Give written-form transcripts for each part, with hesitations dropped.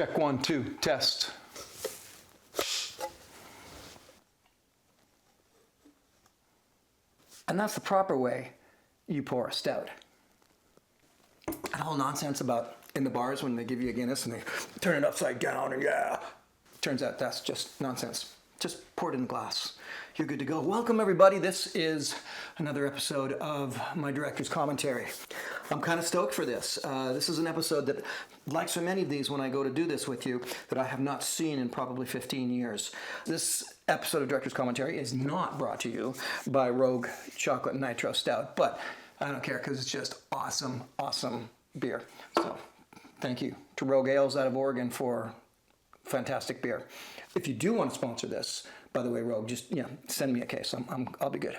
Check 1, 2, test. And that's the proper way you pour a stout. And all nonsense about in the bars when they give you a Guinness and they turn it upside down and yeah. Turns out that's just nonsense. Just pour it in a glass. You're good to go. Welcome everybody. This is another episode of my director's commentary. I'm kind of stoked for this. This is an episode that, like so many of these when I go to do this with you, that I have not seen in probably 15 years. This episode of Director's Commentary is not brought to you by Rogue Chocolate Nitro Stout, but I don't care because it's just awesome, awesome beer. So thank you to Rogue Ales out of Oregon for fantastic beer. If you do want to sponsor this, by the way, Rogue, just send me a case. I'll be good.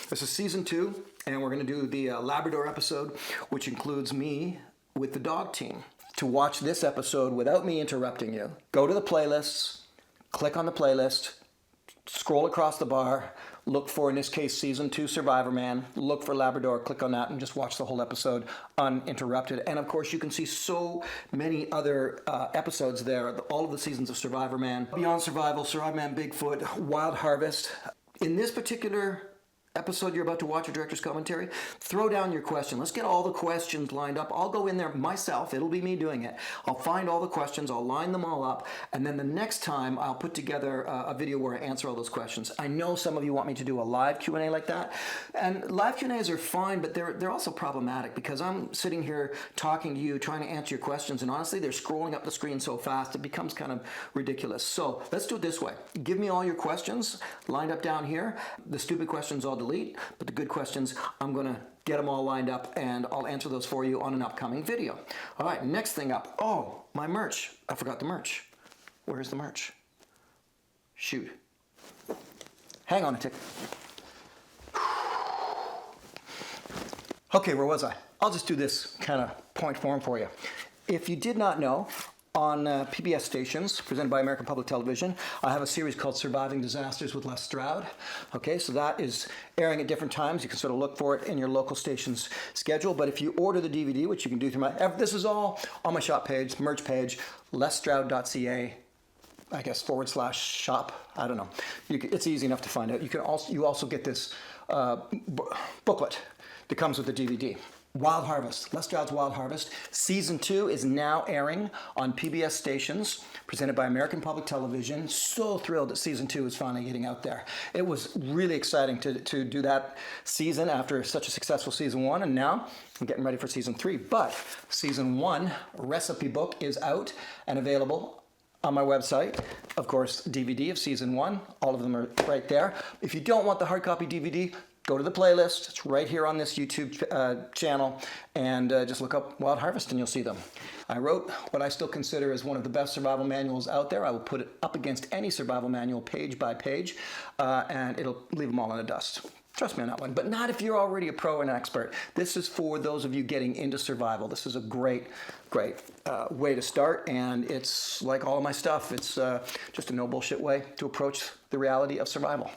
This is season 2, and we're going to do the Labrador episode, which includes me with the dog team. To watch this episode without me interrupting you, go to the playlists, click on the playlist, scroll across the bar, look for, in this case, season 2 Survivorman, look for Labrador, click on that, and just watch the whole episode uninterrupted. And of course, you can see so many other episodes there, all of the seasons of Survivorman, Beyond Survival, Survivorman Bigfoot, Wild Harvest. In this particular episode you're about to watch, a director's commentary, throw down your question. Let's get all the questions lined up. I'll go in there myself. It'll be me doing it. I'll find all the questions. I'll line them all up. And then the next time I'll put together a video where I answer all those questions. I know some of you want me to do a live Q&A like that. And live Q&As are fine, but they're also problematic because I'm sitting here talking to you, trying to answer your questions. And honestly, they're scrolling up the screen so fast, it becomes kind of ridiculous. So let's do it this way. Give me all your questions lined up down here. The stupid questions I'll delete, but the good questions, I'm going to get them all lined up and I'll answer those for you on an upcoming video. All right, next thing up. Oh, my merch. I forgot the merch. Where's the merch? Shoot. Hang on a tick. Okay, where was I? I'll just do this kind of point form for you. If you did not know, on PBS stations, presented by American Public Television, I have a series called Surviving Disasters with Stroud. Okay, so that is airing at different times. You can sort of look for it in your local station's schedule. But if you order the DVD, which you can do through this is all on my shop page, merch page, lesstroud.ca, I guess /shop. I don't know. It's easy enough to find out. You also get this booklet that comes with the DVD. Wild Harvest, Les Stroud's Wild Harvest. Season 2 is now airing on PBS stations, presented by American Public Television. So thrilled that Season 2 is finally getting out there. It was really exciting to do that season after such a successful Season 1, and now I'm getting ready for Season 3. But Season 1 recipe book is out and available on my website. Of course, DVD of Season 1. All of them are right there. If you don't want the hard copy DVD, go to the playlist. It's right here on this YouTube channel, and just look up Wild Harvest and you'll see them. I wrote what I still consider as one of the best survival manuals out there. I will put it up against any survival manual page by page, and it'll leave them all in the dust. Trust me on that one, but not if you're already a pro and an expert. This is for those of you getting into survival. This is a great way to start, and it's like all of my stuff. It's just a no bullshit way to approach the reality of survival.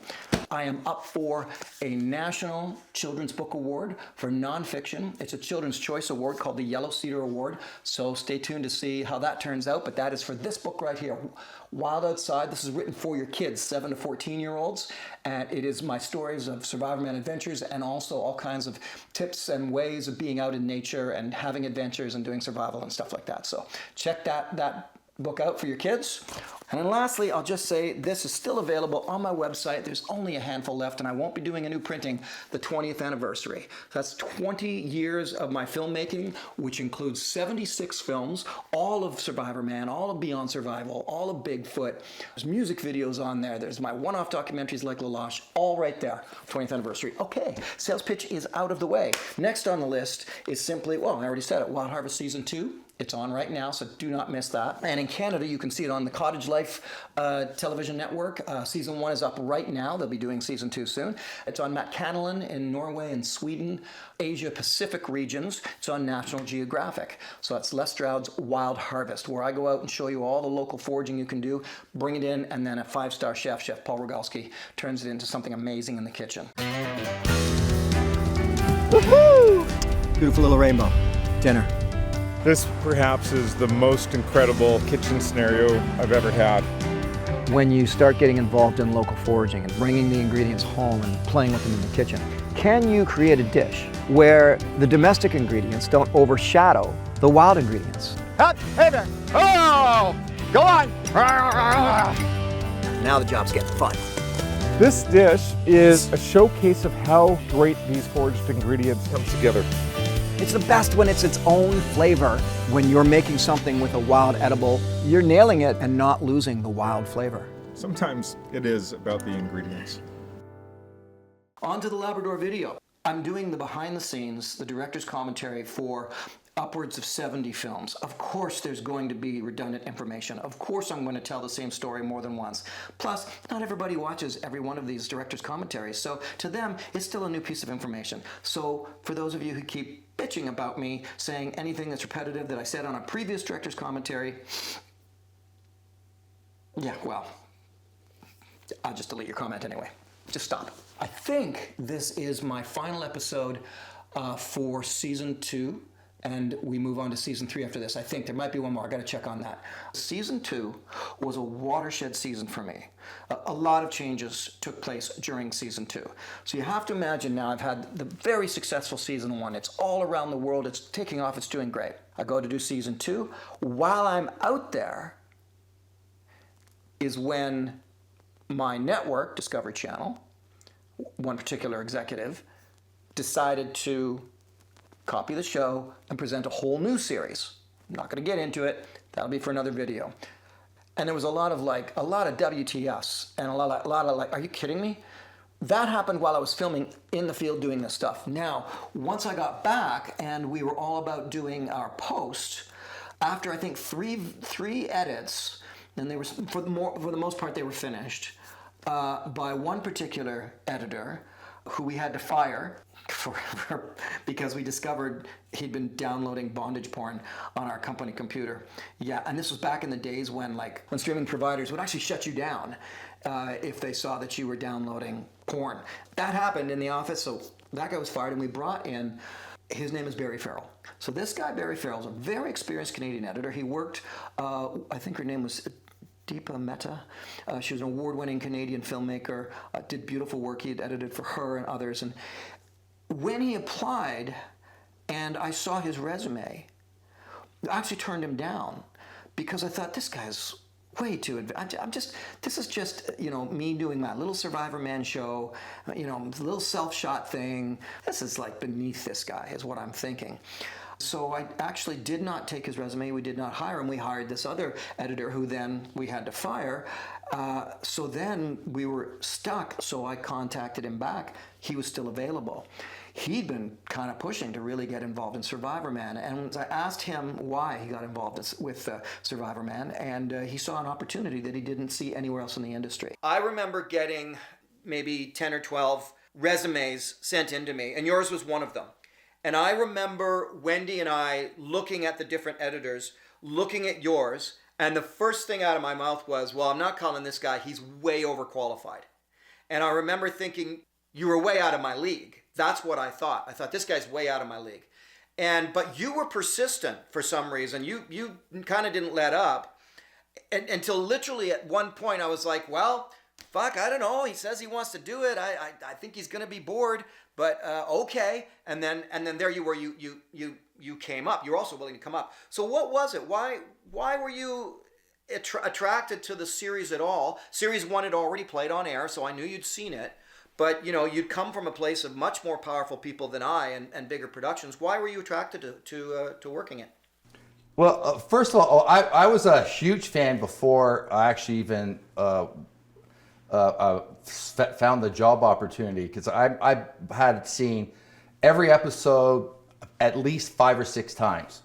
I am up for a National Children's Book Award for nonfiction. It's a Children's Choice Award called the Yellow Cedar Award, so stay tuned to see how that turns out, but that is for this book right here, Wild Outside. This is written for your kids, 7 to 14-year-olds, and it is my stories of Survivorman adventures and also all kinds of tips and ways of being out in nature and having adventures and doing survival and stuff like that. So check that book out for your kids. And then lastly, I'll just say this is still available on my website. There's only a handful left, and I won't be doing a new printing the 20th anniversary. That's 20 years of my filmmaking, which includes 76 films, all of Survivorman, all of Beyond Survival, all of Bigfoot. There's music videos on there. There's my one-off documentaries like Lalash, all right there, 20th anniversary. Okay, sales pitch is out of the way. Next on the list is simply, well, I already said it, Wild Harvest Season 2. It's on right now, so do not miss that. And in Canada, you can see it on the Cottage Life television network. Season 1 is up right now. They'll be doing Season 2 soon. It's on Matt Canalan in Norway and Sweden, Asia Pacific regions. It's on National Geographic. So that's Les Stroud's Wild Harvest, where I go out and show you all the local foraging you can do, bring it in, and then a 5-star chef, Chef Paul Rogalski, turns it into something amazing in the kitchen. Woohoo! Beautiful little rainbow. Dinner. This perhaps is the most incredible kitchen scenario I've ever had. When you start getting involved in local foraging and bringing the ingredients home and playing with them in the kitchen, can you create a dish where the domestic ingredients don't overshadow the wild ingredients? Hey there! Oh! Go on! Now the job's getting fun. This dish is a showcase of how great these foraged ingredients come together. It's the best when it's its own flavor. When you're making something with a wild edible, you're nailing it and not losing the wild flavor. Sometimes it is about the ingredients. On to the Labrador video. I'm doing the behind the scenes, the director's commentary for upwards of 70 films. Of course there's going to be redundant information. Of course I'm going to tell the same story more than once. Plus, not everybody watches every one of these director's commentaries, so to them, it's still a new piece of information. So for those of you who keep bitching about me saying anything that's repetitive that I said on a previous director's commentary, yeah, well, I'll just delete your comment anyway. Just stop. I think this is my final episode for season 2. And we move on to season 3 after this. I think there might be one more. I got to check on that. Season 2 was a watershed season for me. A lot of changes took place during season 2. So you have to imagine now I've had the very successful season 1. It's all around the world. It's taking off. It's doing great. I go to do season 2. While I'm out there is when my network, Discovery Channel, one particular executive, decided to copy the show and present a whole new series. I'm not going to get into it. That'll be for another video. And there was a lot of WTFs and a lot of like, are you kidding me? That happened while I was filming in the field doing this stuff. Now, once I got back and we were all about doing our post, after I think three edits, and they were for the most part they were finished by one particular editor who we had to fire because we discovered he'd been downloading bondage porn on our company computer. Yeah, and this was back in the days when streaming providers would actually shut you down if they saw that you were downloading porn. That happened in the office, so that guy was fired, and we brought in, his name is Barry Farrell. So this guy, Barry Farrell, is a very experienced Canadian editor. He worked, I think her name was Deepa Mehta. She was an award-winning Canadian filmmaker, did beautiful work. He had edited for her and others. And when he applied and I saw his resume, I actually turned him down because I thought, this guy's way too advanced. This is just, me doing my little Survivorman show, little self-shot thing. This is like beneath this guy, is what I'm thinking. So I actually did not take his resume. We did not hire him. We hired this other editor who then we had to fire. So then we were stuck. So I contacted him back. He was still available. He'd been kind of pushing to really get involved in Survivorman. And I asked him why he got involved with Survivorman. And he saw an opportunity that he didn't see anywhere else in the industry. I remember getting maybe 10 or 12 resumes sent in to me. And yours was one of them. And I remember Wendy and I looking at the different editors, looking at yours, and the first thing out of my mouth was, well, I'm not calling this guy, he's way overqualified. And I remember thinking, you were way out of my league. That's what I thought. I thought, this guy's way out of my league. But you were persistent for some reason. You kind of didn't let up until literally at one point I was like, well, fuck, I don't know. He says he wants to do it. I think he's going to be bored. But okay, and then there you were. You came up. You're also willing to come up. So what was it? Why were you attracted to the series at all? Series 1 had already played on air, so I knew you'd seen it. But you'd come from a place of much more powerful people than I and bigger productions. Why were you attracted to working it? Well, first of all, I was a huge fan before I actually even found the job opportunity, because I had seen every episode at least 5 or 6 times.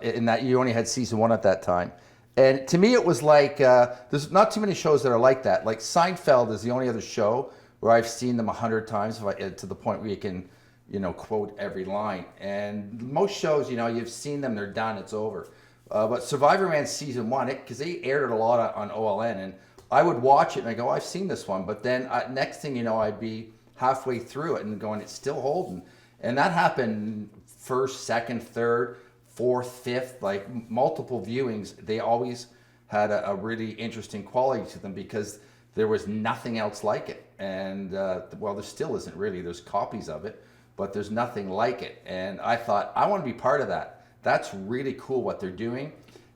In that you only had season 1 at that time. And to me, it was like, there's not too many shows that are like that. Like Seinfeld is the only other show where I've seen them 100 times to the point where you can, quote every line. And most shows, you've seen them, they're done, it's over. But Survivorman season 1, because they aired it a lot on OLN, and I would watch it and I go, I've seen this one. But then next thing you know, I'd be halfway through it and going, it's still holding. And that happened first, second, third, fourth, fifth, like multiple viewings, they always had a really interesting quality to them because there was nothing else like it. And well, there still isn't really. There's copies of it, but there's nothing like it. And I thought, I want to be part of that. That's really cool what they're doing.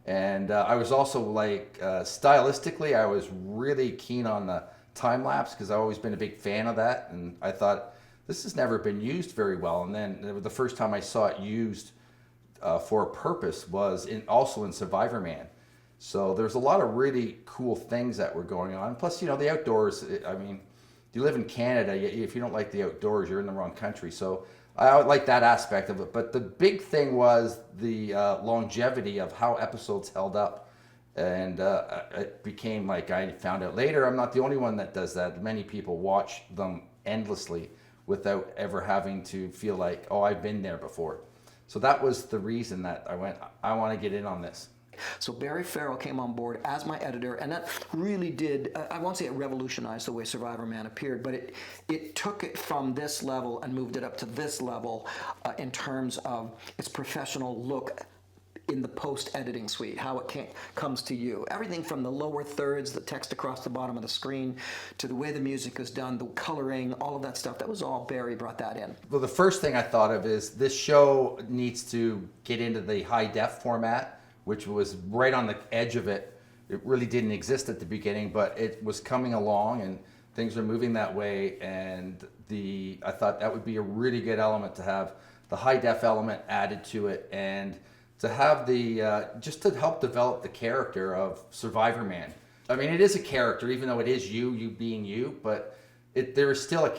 And I was also like, stylistically, I was really keen on the time lapse because I've always been a big fan of that. And I thought, this has never been used very well. And then the first time I saw it used for a purpose was also in Survivorman. So there's a lot of really cool things that were going on. Plus, you know, the outdoors, I mean, you live in Canada, if you don't like the outdoors, you're in the wrong country. So I like that aspect of it. But the big thing was the longevity of how episodes held up. And it became like, I found out later, I'm not the only one that does that. Many people watch them endlessly without ever having to feel like, oh, I've been there before. So that was the reason that I went, I want to get in on this. So Barry Farrell came on board as my editor, and that really did, I won't say it revolutionized the way Survivorman appeared, but it took it from this level and moved it up to this level in terms of its professional look in the post-editing suite, how it comes to you. Everything from the lower thirds, the text across the bottom of the screen, to the way the music is done, the coloring, all of that stuff. That was all Barry brought that in. Well, the first thing I thought of is this show needs to get into the high def format, which was right on the edge of it. It really didn't exist at the beginning, but it was coming along and things are moving that way. And I thought that would be a really good element to have the high def element added to it, and to have the, just to help develop the character of Survivorman. I mean, it is a character, even though it is you being you, but there is still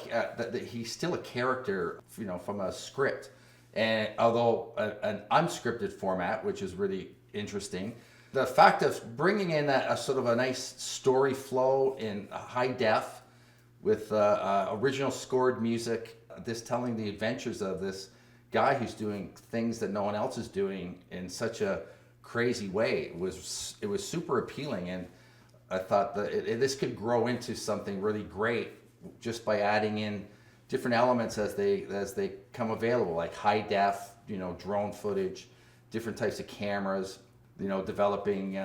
he's still a character, you know, from a script. And although an unscripted format, which is really interesting, the fact of bringing in a sort of a nice story flow in high def with original scored music, this telling the adventures of this guy who's doing things that no one else is doing in such a crazy way, it was super appealing. And I thought that this could grow into something really great just by adding in different elements as they come available, like high def, you know, drone footage, different types of cameras, you know, developing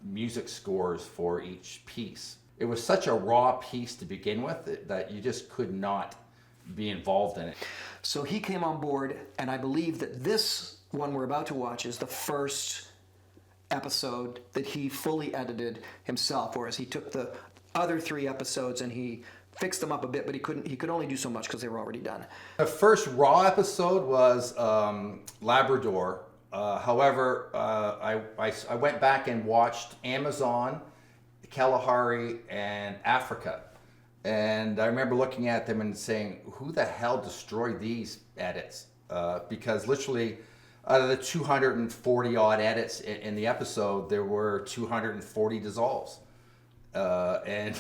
music scores for each piece. It was such a raw piece to begin with that you just could not be involved in it. So he came on board, and I believe that this one we're about to watch is the first episode that he fully edited himself, whereas he took the other 3 episodes and he fixed them up a bit, but he could only do so much because they were already done. The first raw episode was Labrador. However, I went back and watched Amazon, Kalahari, and Africa. And I remember looking at them and saying, who the hell destroyed these edits? Because literally, out of the 240 odd edits in the episode, there were 240 dissolves. And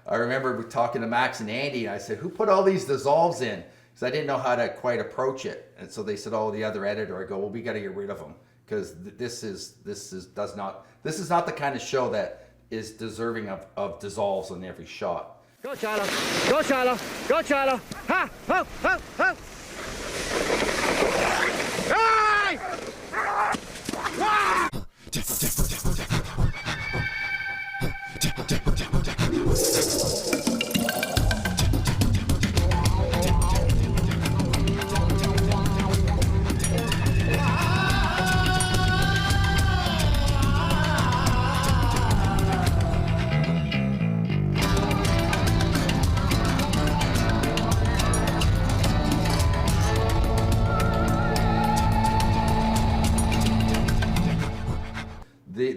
I remember talking to Max and Andy, and I said, who put all these dissolves in? Because I didn't know how to quite approach it. And so they said, oh, the other editor. I go, well, we got to get rid of them, because this is not the kind of show that is deserving of dissolves on every shot. Go, Charlo! Go, Charlo! Go, Charlo! Ha! Ho! Ho! Ho! Hey! Ah!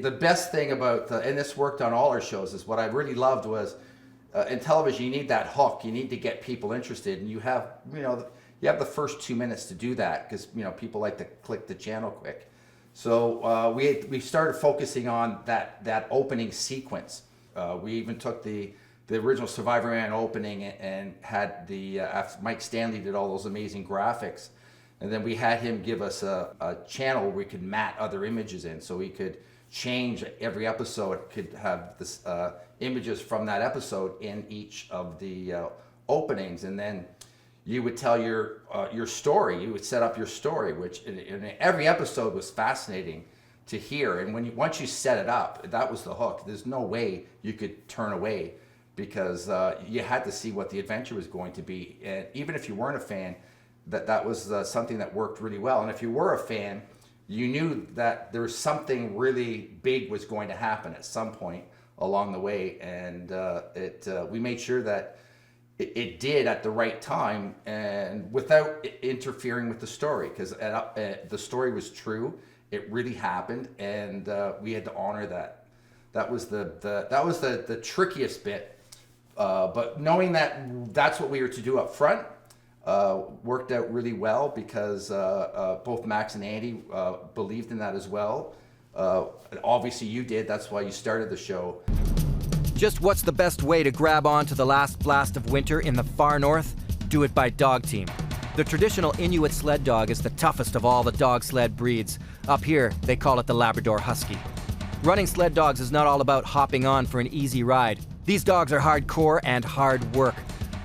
The best thing about, and this worked on all our shows, is what I really loved was, in television, you need that hook. You need to get people interested, and you have the first 2 minutes to do that, because people like to click the channel quick. So we started focusing on that opening sequence. We even took the original Survivorman opening and had after Mike Stanley did all those amazing graphics, and then we had him give us a channel where we could mat other images in, so we could change every episode, could have this images from that episode in each of the openings. And then you would tell your story. You would set up your story, which in every episode was fascinating to hear. And once you set it up, that was the hook. There's no way you could turn away, because you had to see what the adventure was going to be. And even if you weren't a fan, that was something that worked really well. And if you were a fan, you knew that there was something really big was going to happen at some point along the way. And we made sure that it did at the right time and without interfering with the story, because the story was true. It really happened, and we had to honor that. That was the trickiest bit. But knowing that that's what we were to do up front worked out really well, because both Max and Andy believed in that as well. Obviously you did. That's why you started the show. Just what's the best way to grab on to the last blast of winter in the far north? Do it by dog team. The traditional Inuit sled dog is the toughest of all the dog sled breeds. Up here, they call it the Labrador Husky. Running sled dogs is not all about hopping on for an easy ride. These dogs are hardcore and hard work.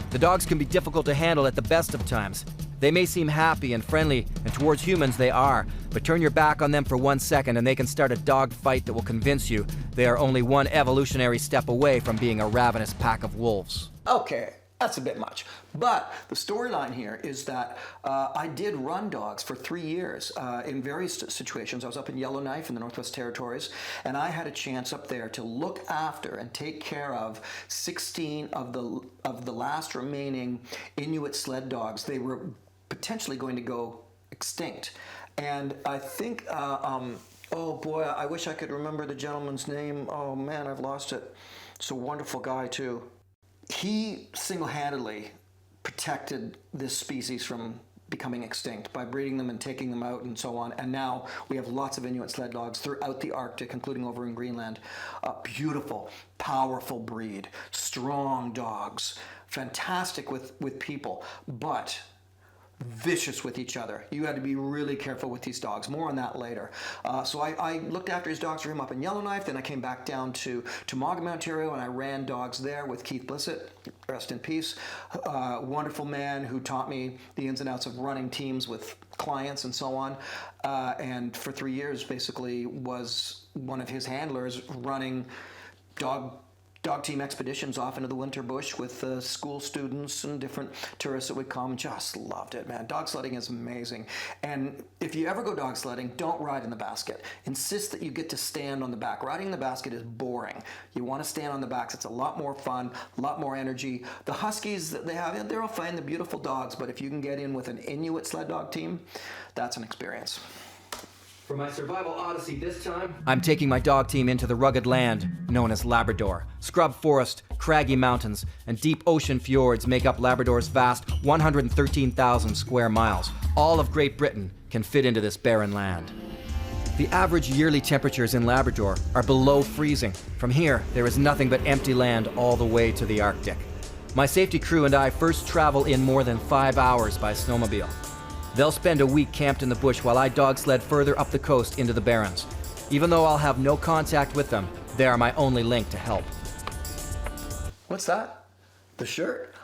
The dogs can be difficult to handle at the best of times. They may seem happy and friendly, and towards humans they are, but turn your back on them for 1 second and they can start a dog fight that will convince you they are only one evolutionary step away from being a ravenous pack of wolves. Okay, that's a bit much. But the storyline here is that I did run dogs for 3 years in various situations. I was up in Yellowknife in the Northwest Territories, and I had a chance up there to look after and take care of 16 of the last remaining Inuit sled dogs. They were potentially going to go extinct. And I think, oh boy, I wish I could remember the gentleman's name. Oh man, I've lost it. It's a wonderful guy too. He single-handedly protected this species from becoming extinct by breeding them and taking them out and so on. And now we have lots of Inuit sled dogs throughout the Arctic, including over in Greenland. Beautiful, powerful breed, strong dogs, fantastic with people, but vicious with each other. You had to be really careful with these dogs. More on that later. So I looked after his dogs for him up in Yellowknife. Then I came back down to Mogama, Ontario, and I ran dogs there with Keith Blissett, rest in peace. Wonderful man who taught me the ins and outs of running teams with clients and so on. And for 3 years, basically, was one of his handlers running dog team expeditions off into the winter bush with school students and different tourists that would come. Just loved it, man. Dog sledding is amazing. And if you ever go dog sledding, don't ride in the basket. Insist that you get to stand on the back. Riding in the basket is boring. You want to stand on the backs. It's a lot more fun, a lot more energy. The Huskies that they have, they're all fine, they're beautiful dogs, but if you can get in with an Inuit sled dog team, that's an experience. For my survival odyssey this time, I'm taking my dog team into the rugged land known as Labrador. Scrub forest, craggy mountains, and deep ocean fjords make up Labrador's vast 113,000 square miles. All of Great Britain can fit into this barren land. The average yearly temperatures in Labrador are below freezing. From here, there is nothing but empty land all the way to the Arctic. My safety crew and I first travel in more than 5 hours by snowmobile. They'll spend a week camped in the bush while I dog sled further up the coast into the Barrens. Even though I'll have no contact with them, they are my only link to help. What's that? The shirt?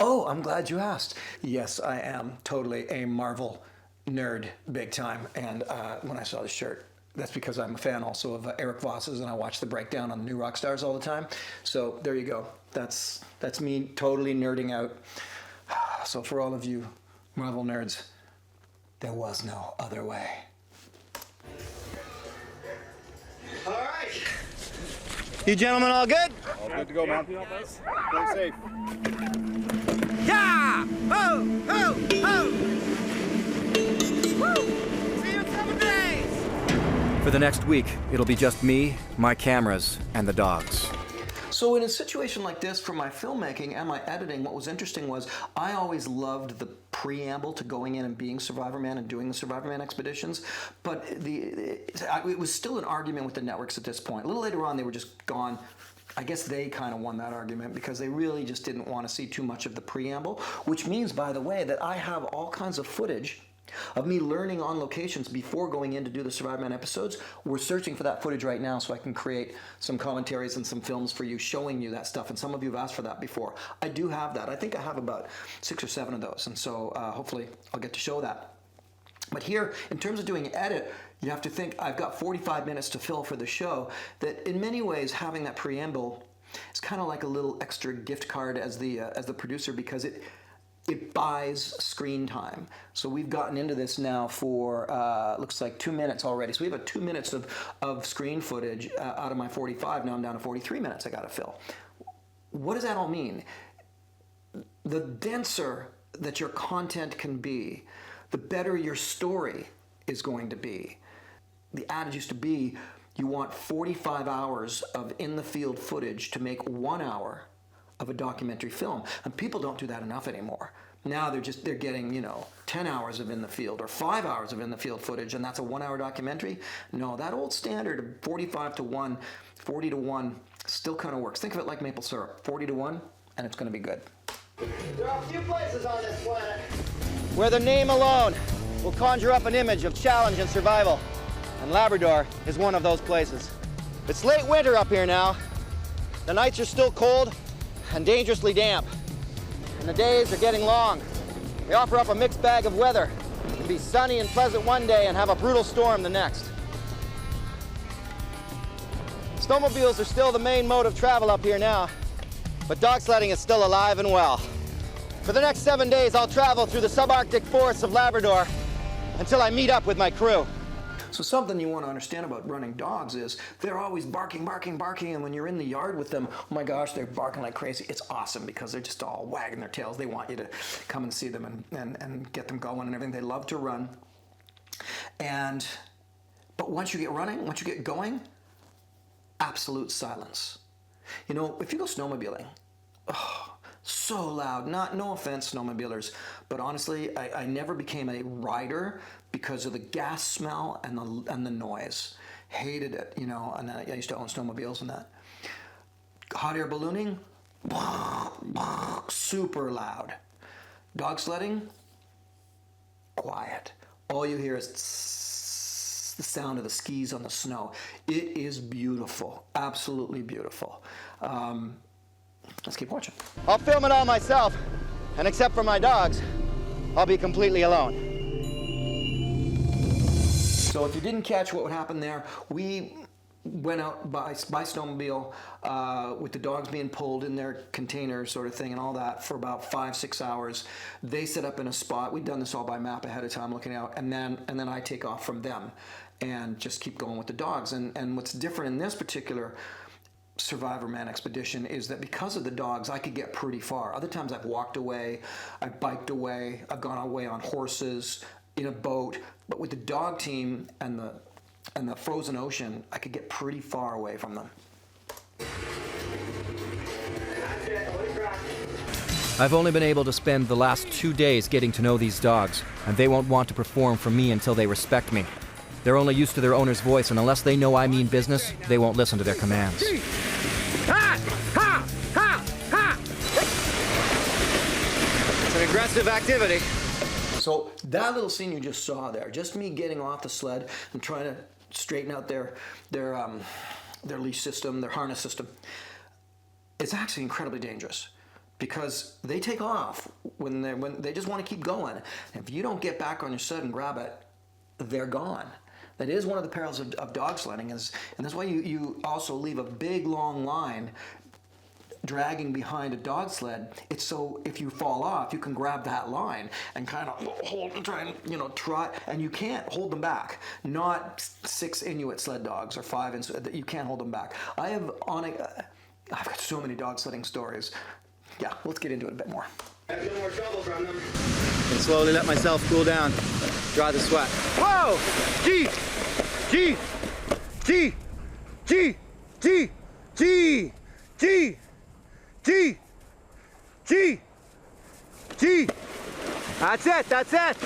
Oh, I'm glad you asked. Yes, I am totally a Marvel nerd, big time. And when I saw the shirt, that's because I'm a fan also of Eric Voss's, and I watch the breakdown on the New Rock Stars all the time. So there you go. That's me totally nerding out. So for all of you Marvel nerds, there was no other way. All right. You gentlemen all good? All good to go, man. Stay safe. Yeah! Ho! Ho! Ho! Woo! See you in 7 days! For the next week, it'll be just me, my cameras, and the dogs. So in a situation like this, for my filmmaking and my editing, what was interesting was I always loved the preamble to going in and being Survivorman and doing the Survivorman expeditions, but it was still an argument with the networks at this point. A little later on, they were just gone. I guess they kind of won that argument because they really just didn't want to see too much of the preamble, which means, by the way, that I have all kinds of footage of me learning on locations before going in to do the Survivorman episodes. We're searching for that footage right now so I can create some commentaries and some films for you showing you that stuff. And some of you have asked for that before. I do have that. I think I have about 6 or 7 of those. And so hopefully I'll get to show that. But here, in terms of doing an edit, you have to think I've got 45 minutes to fill for the show. That in many ways, having that preamble is kind of like a little extra gift card as the producer, because it buys screen time. So we've gotten into this now for, looks like 2 minutes already. So we have 2 minutes of screen footage out of my 45. Now I'm down to 43 minutes I gotta fill. What does that all mean? The denser that your content can be, the better your story is going to be. The adage used to be, you want 45 hours of in-the-field footage to make 1 hour of a documentary film. And people don't do that enough anymore. Now they're getting, 10 hours of in the field or 5 hours of in the field footage, and that's a 1 hour documentary. No, that old standard of 45 to 1, 40 to 1 still kind of works. Think of it like maple syrup, 40 to 1, and it's gonna be good. There are a few places on this planet Where the name alone will conjure up an image of challenge and survival. And Labrador is one of those places. It's late winter up here now. The nights are still cold and dangerously damp. And the days are getting long. We offer up a mixed bag of weather. It can be sunny and pleasant one day and have a brutal storm the next. Snowmobiles are still the main mode of travel up here now, but dog sledding is still alive and well. For the next 7 days, I'll travel through the subarctic forests of Labrador until I meet up with my crew. So something you want to understand about running dogs is they're always barking, and when you're in the yard with them, oh my gosh, they're barking like crazy. It's awesome because they're just all wagging their tails. They want you to come and see them and get them going and everything. They love to run. But once you get running, once you get going, absolute silence. If you go snowmobiling, so loud. No offense, snowmobilers, but honestly, I never became a rider because of the gas smell and the noise. Hated it, and I used to own snowmobiles and that. Hot air ballooning, super loud. Dog sledding, quiet. All you hear is the sound of the skis on the snow. It is beautiful, absolutely beautiful. Let's keep watching. I'll film it all myself, and except for my dogs, I'll be completely alone. So if you didn't catch what happened there, we went out by snowmobile with the dogs being pulled in their container sort of thing and all that for about 5-6 hours. They set up in a spot. We'd done this all by map ahead of time looking out, and then I take off from them and just keep going with the dogs. And what's different in this particular Survivorman expedition is that because of the dogs, I could get pretty far. Other times I've walked away, I've biked away, I've gone away on horses, in a boat, but with the dog team and the frozen ocean, I could get pretty far away from them. I've only been able to spend the last 2 days getting to know these dogs, and they won't want to perform for me until they respect me. They're only used to their owner's voice, and unless they know I mean business, they won't listen to their commands. Ha! Ha! Ha! Ha! It's an aggressive activity. So that little scene you just saw there, just me getting off the sled and trying to straighten out their leash system, their harness system, it's actually incredibly dangerous because they take off when they just want to keep going. If you don't get back on your sled and grab it, they're gone. That is one of the perils of dog sledding, and that's why you also leave a big long line dragging behind a dog sled. It's so if you fall off, you can grab that line and kind of hold and try and trot, and you can't hold them back. Not 6 Inuit sled dogs or 5, you can't hold them back. I've got so many dog sledding stories. Yeah, let's get into it a bit more. I have no more trouble from them. And slowly let myself cool down, dry the sweat. Whoa! G! G! G! G! G! G! G! G! G! G! That's it!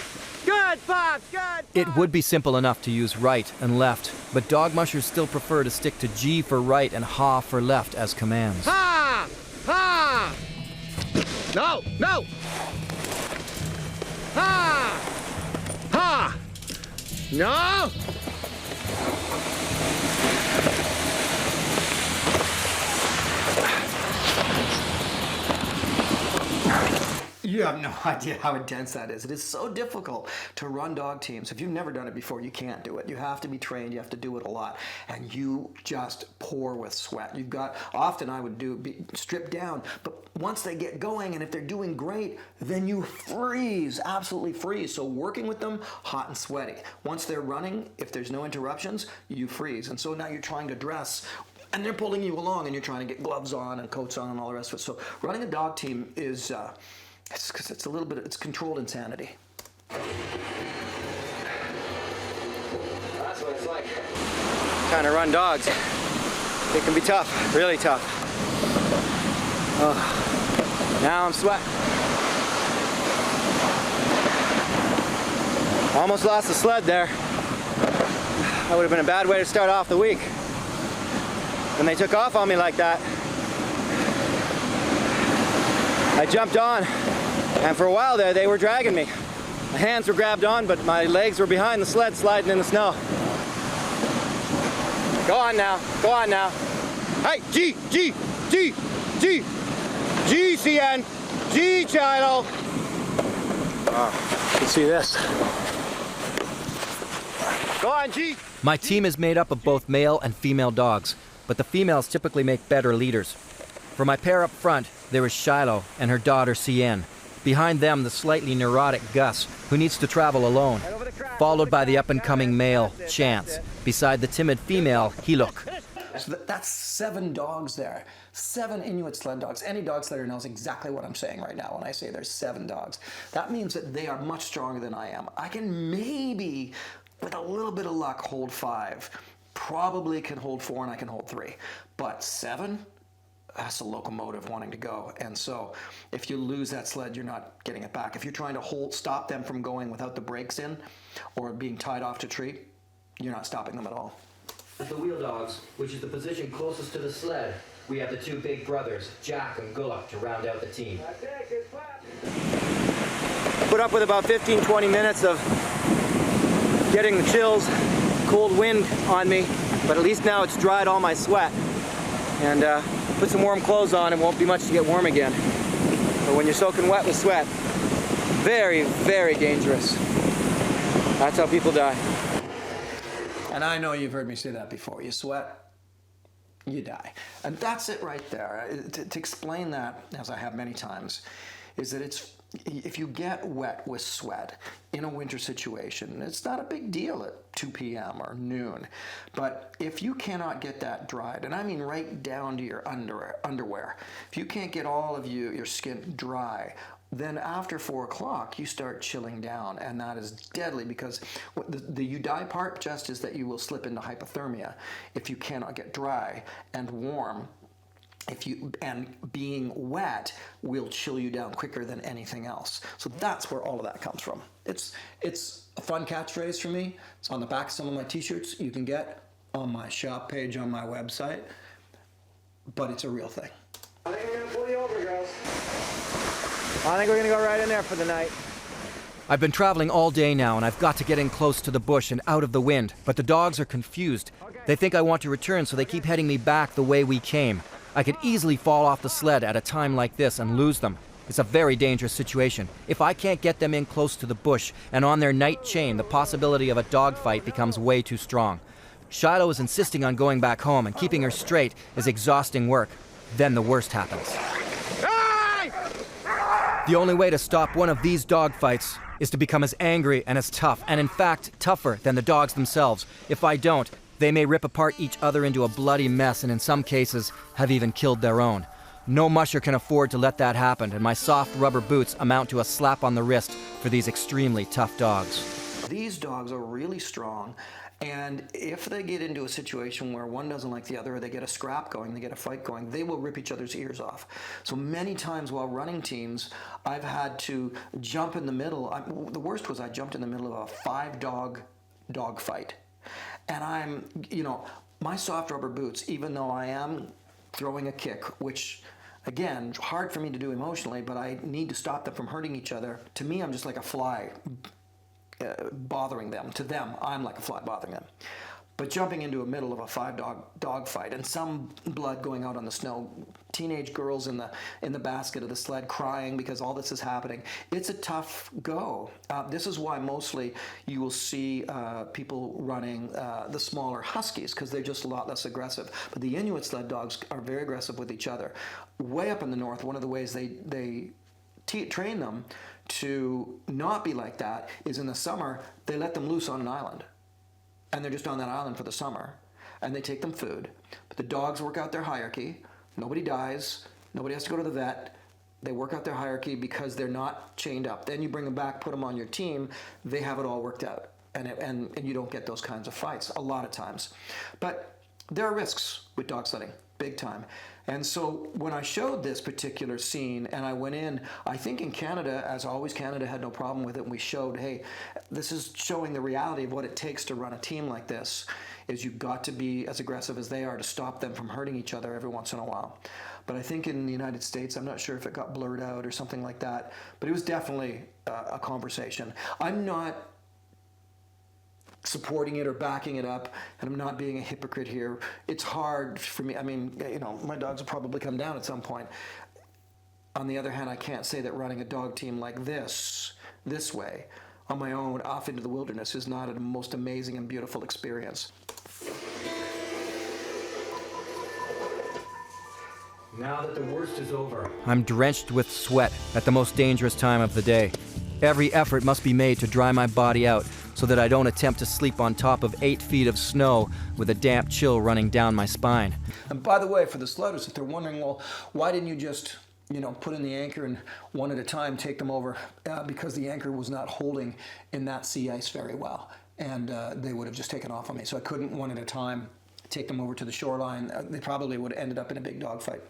Good, Fox, good! It would be simple enough to use right and left, but dog mushers still prefer to stick to G for right and Ha for left as commands. Ha! Ha! No! Ha! Ha! No! You have no idea how intense that is. It is so difficult to run dog teams. If you've never done it before, you can't do it. You have to be trained. You have to do it a lot. And you just pour with sweat. You've got, often I would be stripped down, but once they get going and if they're doing great, then you freeze, absolutely freeze. So working with them, hot and sweaty. Once they're running, if there's no interruptions, you freeze. And so now you're trying to dress and they're pulling you along and you're trying to get gloves on and coats on and all the rest of it. So running a dog team is, it's a little bit, it's controlled insanity. That's what it's like. Trying to run dogs. It can be tough, really tough. Oh, now I'm sweating. Almost lost the sled there. That would have been a bad way to start off the week. When they took off on me like that, I jumped on, and for a while there, they were dragging me. My hands were grabbed on, but my legs were behind the sled sliding in the snow. Go on now, go on now. Hey, G, CN, G, Chilo. You can see this. Go on, G. My team is made up of both male and female dogs, but the females typically make better leaders. For my pair up front, there is Shiloh and her daughter CN. Behind them, the slightly neurotic Gus, who needs to travel alone, followed by the up-and-coming male, Chance, beside the timid female, Hiluk. So that's 7 dogs there. 7 Inuit sled dogs. Any dog sledder knows exactly what I'm saying right now when I say there's 7 dogs. That means that they are much stronger than I am. I can maybe, with a little bit of luck, hold 5. Probably can hold 4 and I can hold 3. But 7? That's a locomotive wanting to go. And so if you lose that sled, you're not getting it back. If you're trying to stop them from going without the brakes in or being tied off to a tree, you're not stopping them at all. At the wheel dogs, which is the position closest to the sled, we have the 2 big brothers, Jack and Gulak, to round out the team. Put up with about 15-20 minutes of getting the chills, cold wind on me, but at least now it's dried all my sweat. And put some warm clothes on, it won't be much to get warm again. But when you're soaking wet with sweat, very, very dangerous. That's how people die. And I know you've heard me say that before. You sweat, you die. And that's it right there. To explain that, as I have many times, is that if you get wet with sweat in a winter situation, it's not a big deal at 2 p.m. or noon. But if you cannot get that dried, and I mean right down to your underwear, if you can't get all of your skin dry, then after 4 o'clock, you start chilling down, and that is deadly because the you die part just is that you will slip into hypothermia if you cannot get dry and warm. And being wet will chill you down quicker than anything else. So that's where all of that comes from. It's a fun catchphrase for me. It's on the back of some of my t-shirts you can get on my shop page on my website, but it's a real thing. I think we're gonna pull you over, girls. I think we're gonna go right in there for the night. I've been traveling all day now, and I've got to get in close to the bush and out of the wind, but the dogs are confused. They think I want to return, so they keep heading me back the way we came. I could easily fall off the sled at a time like this and lose them. It's a very dangerous situation. If I can't get them in close to the bush and on their night chain, the possibility of a dogfight becomes way too strong. Shiloh is insisting on going back home, and keeping her straight is exhausting work. Then the worst happens. The only way to stop one of these dogfights is to become as angry and as tough, and in fact, tougher than the dogs themselves. If I don't, they may rip apart each other into a bloody mess, and in some cases, have even killed their own. No musher can afford to let that happen, and my soft rubber boots amount to a slap on the wrist for these extremely tough dogs. These dogs are really strong, and if they get into a situation where one doesn't like the other, or they get a scrap going, they get a fight going, they will rip each other's ears off. So many times while running teams, I've had to jump in the middle. The worst was I jumped in the middle of a 5-dog fight. And my soft rubber boots, even though I am throwing a kick, which, again, hard for me to do emotionally, but I need to stop them from hurting each other. To me, I'm just like a fly. bothering them. To them, I'm like a fly bothering them. But jumping into the middle of a 5-dog fight and some blood going out on the snow, teenage girls in the basket of the sled crying because all this is happening, it's a tough go. This is why mostly you will see people running the smaller huskies, because they're just a lot less aggressive. But the Inuit sled dogs are very aggressive with each other. Way up in the north, one of the ways they train them to not be like that is in the summer, they let them loose on an island. And they're just on that island for the summer. And they take them food. But the dogs work out their hierarchy. Nobody dies. Nobody has to go to the vet. They work out their hierarchy because they're not chained up. Then you bring them back, put them on your team. They have it all worked out. And you don't get those kinds of fights a lot of times. But there are risks with dog sledding, big time. And so when I showed this particular scene and I went in, I think in Canada, as always, Canada had no problem with it. And we showed, hey, this is showing the reality of what it takes to run a team like this, is you've got to be as aggressive as they are to stop them from hurting each other every once in a while. But I think in the United States, I'm not sure if it got blurred out or something like that, but it was definitely a conversation. I'm not supporting it or backing it up, and I'm not being a hypocrite here. It's hard for me. I mean, you know, my dogs will probably come down at some point. On the other hand, I can't say that running a dog team like this way, on my own, off into the wilderness, is not a most amazing and beautiful experience. Now that the worst is over, I'm drenched with sweat at the most dangerous time of the day. Every effort must be made to dry my body out so that I don't attempt to sleep on top of 8 feet of snow with a damp chill running down my spine. And by the way, for the sledders, if they're wondering, well, why didn't you just, put in the anchor and one at a time take them over? Because the anchor was not holding in that sea ice very well, and they would have just taken off on me. So I couldn't one at a time take them over to the shoreline. They probably would have ended up in a big dog fight.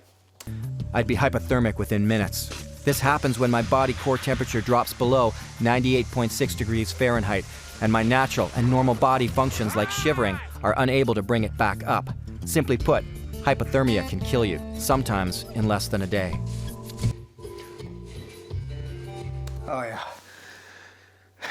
I'd be hypothermic within minutes. This happens when my body core temperature drops below 98.6 degrees Fahrenheit, and my natural and normal body functions like shivering are unable to bring it back up. Simply put, hypothermia can kill you, sometimes in less than a day. Oh yeah.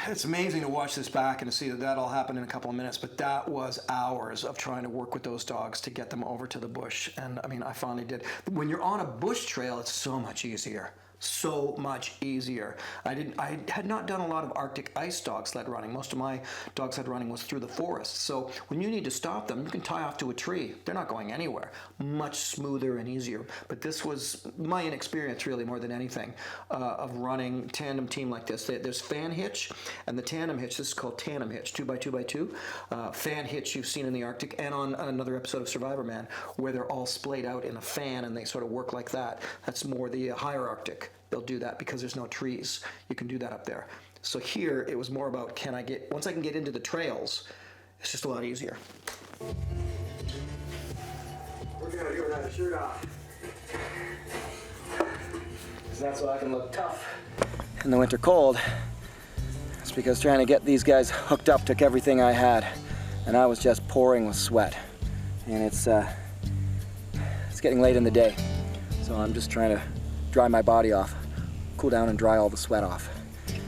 It's amazing to watch this back and to see that all happened in a couple of minutes, but that was hours of trying to work with those dogs to get them over to the bush. And I mean, I finally did. When you're on a bush trail, it's so much easier. So much easier. I had not done a lot of Arctic ice dog sled running. Most of my dog sled running was through the forest. So when you need to stop them, you can tie off to a tree. They're not going anywhere. Much smoother and easier. But this was my inexperience, really, more than anything, of running tandem team like this. There's fan hitch and the tandem hitch. This is called tandem hitch, 2x2x2. Fan hitch you've seen in the Arctic and on another episode of Survivorman, where they're all splayed out in a fan and they sort of work like that. That's more the higher Arctic. They'll do that because there's no trees. You can do that up there. So here, it was more about, once I can get into the trails, it's just a lot easier. We're gonna do without a shirt off. Because that's why I can look tough in the winter cold. It's because trying to get these guys hooked up took everything I had, and I was just pouring with sweat. And it's getting late in the day, so I'm just trying to dry my body off, cool down and dry all the sweat off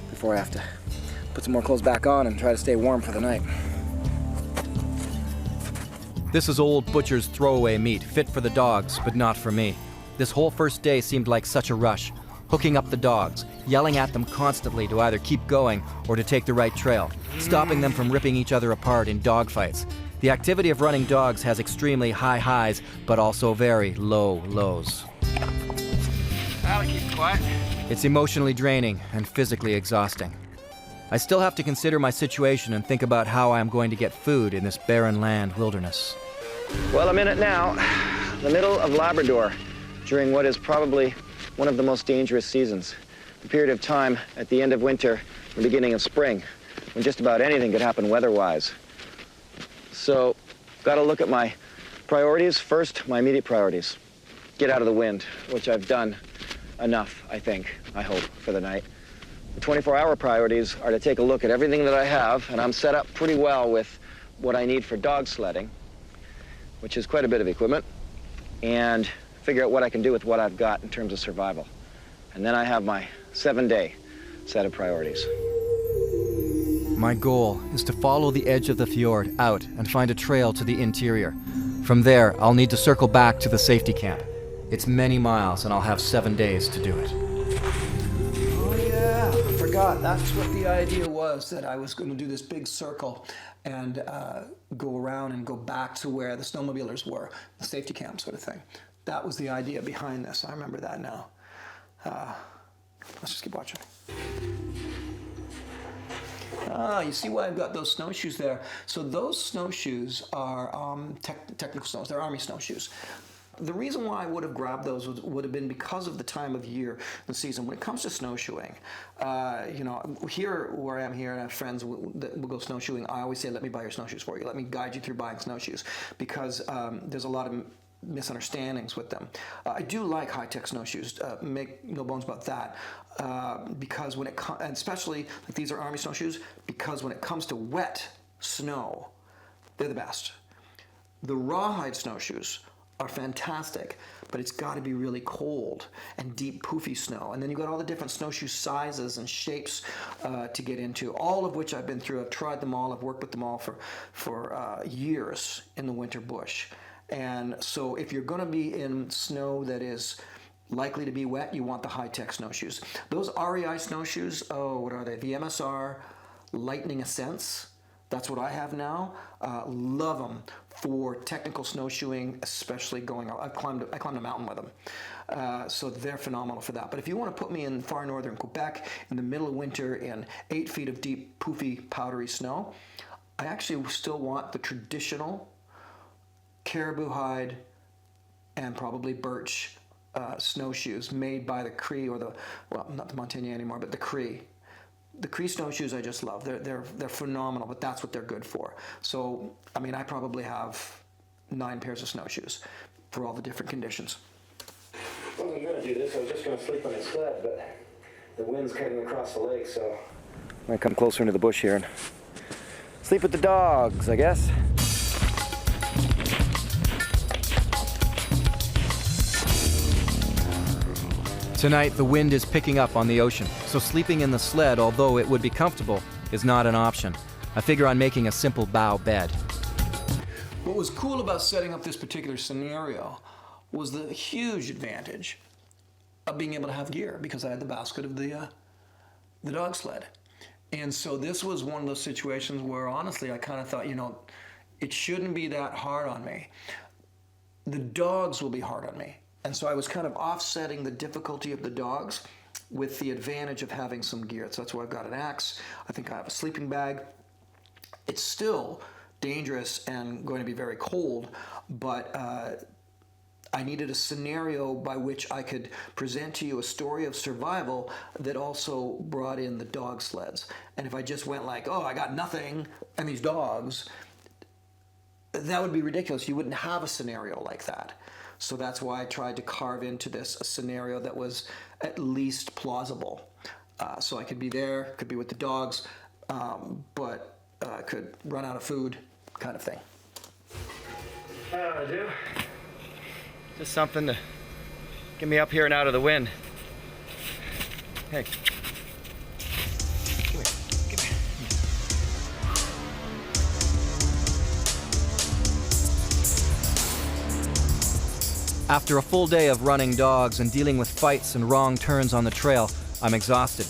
before I have to put some more clothes back on and try to stay warm for the night. This is old butcher's throwaway meat, fit for the dogs, but not for me. This whole first day seemed like such a rush. Hooking up the dogs, yelling at them constantly to either keep going or to take the right trail, stopping them from ripping each other apart in dogfights. The activity of running dogs has extremely high highs, but also very low lows. I'll keep quiet. It's emotionally draining and physically exhausting. I still have to consider my situation and think about how I am going to get food in this barren land wilderness. Well, I'm in it now, the middle of Labrador, during what is probably one of the most dangerous seasons. The period of time at the end of winter, the beginning of spring, when just about anything could happen weather-wise. So, got to look at my priorities. First, my immediate priorities. Get out of the wind, which I've done enough, I hope, for the night. The 24-hour priorities are to take a look at everything that I have, and I'm set up pretty well with what I need for dog sledding, which is quite a bit of equipment, and figure out what I can do with what I've got in terms of survival. And then I have my 7-day set of priorities. My goal is to follow the edge of the fjord out and find a trail to the interior. From there, I'll need to circle back to the safety camp. It's many miles and I'll have 7 days to do it. Oh yeah, I forgot. That's what the idea was, that I was going to do this big circle and go around and go back to where the snowmobilers were, the safety camp sort of thing. That was the idea behind this. I remember that now. Let's just keep watching. You see why I've got those snowshoes there? So those snowshoes are technical snows. They're Army snowshoes. The reason why I would have grabbed those would have been because of the time of year, the season. When it comes to snowshoeing, here where I am here, and I have friends that will go snowshoeing, I always say, let me buy your snowshoes for you. Let me guide you through buying snowshoes, because there's a lot of misunderstandings with them. I do like high-tech snowshoes, make no bones about that, because when it comes, and especially like these are Army snowshoes, because when it comes to wet snow, they're the best. The rawhide snowshoes are fantastic, but it's got to be really cold and deep, poofy snow. And then you've got all the different snowshoe sizes and shapes to get into, all of which I've been through. I've tried them all. I've worked with them all for years in the winter bush. And so if you're going to be in snow that is likely to be wet, you want the high-tech snowshoes. Those REI snowshoes, what are they? The MSR Lightning Ascents. That's what I have now. Love them for technical snowshoeing, especially going out. I climbed a mountain with them. So they're phenomenal for that. But if you want to put me in far northern Quebec in the middle of winter in 8 feet of deep, poofy, powdery snow, I actually still want the traditional caribou hide and probably birch snowshoes made by the Cree, or not the Montaigne anymore, but the Cree. The Cree snowshoes I just love. They're phenomenal, but that's what they're good for. So, I mean, I probably have 9 pairs of snowshoes for all the different conditions. I wasn't going to do this. I was just going to sleep on the sled, but the wind's cutting across the lake, so I'm going to come closer into the bush here and sleep with the dogs, I guess. Tonight, the wind is picking up on the ocean, so sleeping in the sled, although it would be comfortable, is not an option. I figure on making a simple bough bed. What was cool about setting up this particular scenario was the huge advantage of being able to have gear, because I had the basket of the dog sled. And so this was one of those situations where, honestly, I kind of thought, it shouldn't be that hard on me. The dogs will be hard on me. And so I was kind of offsetting the difficulty of the dogs with the advantage of having some gear. So that's why I've got an axe. I think I have a sleeping bag. It's still dangerous and going to be very cold, but I needed a scenario by which I could present to you a story of survival that also brought in the dog sleds. And if I just went like, I got nothing and these dogs, that would be ridiculous. You wouldn't have a scenario like that. So that's why I tried to carve into this a scenario that was at least plausible. So I could be there, could be with the dogs, but could run out of food, kind of thing. I do. Just something to get me up here and out of the wind. Hey. Come here. After a full day of running dogs and dealing with fights and wrong turns on the trail, I'm exhausted.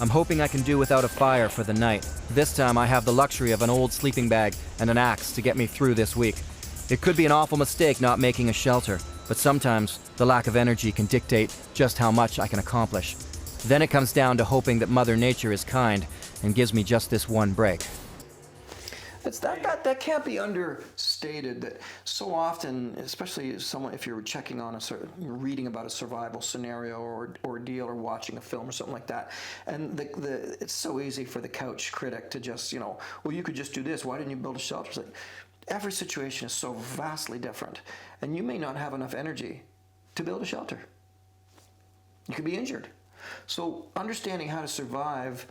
I'm hoping I can do without a fire for the night. This time I have the luxury of an old sleeping bag and an axe to get me through this week. It could be an awful mistake not making a shelter, but sometimes the lack of energy can dictate just how much I can accomplish. Then it comes down to hoping that Mother Nature is kind and gives me just this one break. That can't be understated, that so often, especially if you're checking on reading about a survival scenario or ordeal or watching a film or something like that, and it's so easy for the couch critic to just, you could just do this. Why didn't you build a shelter? It's like, every situation is so vastly different, and you may not have enough energy to build a shelter. You could be injured. So understanding how to survive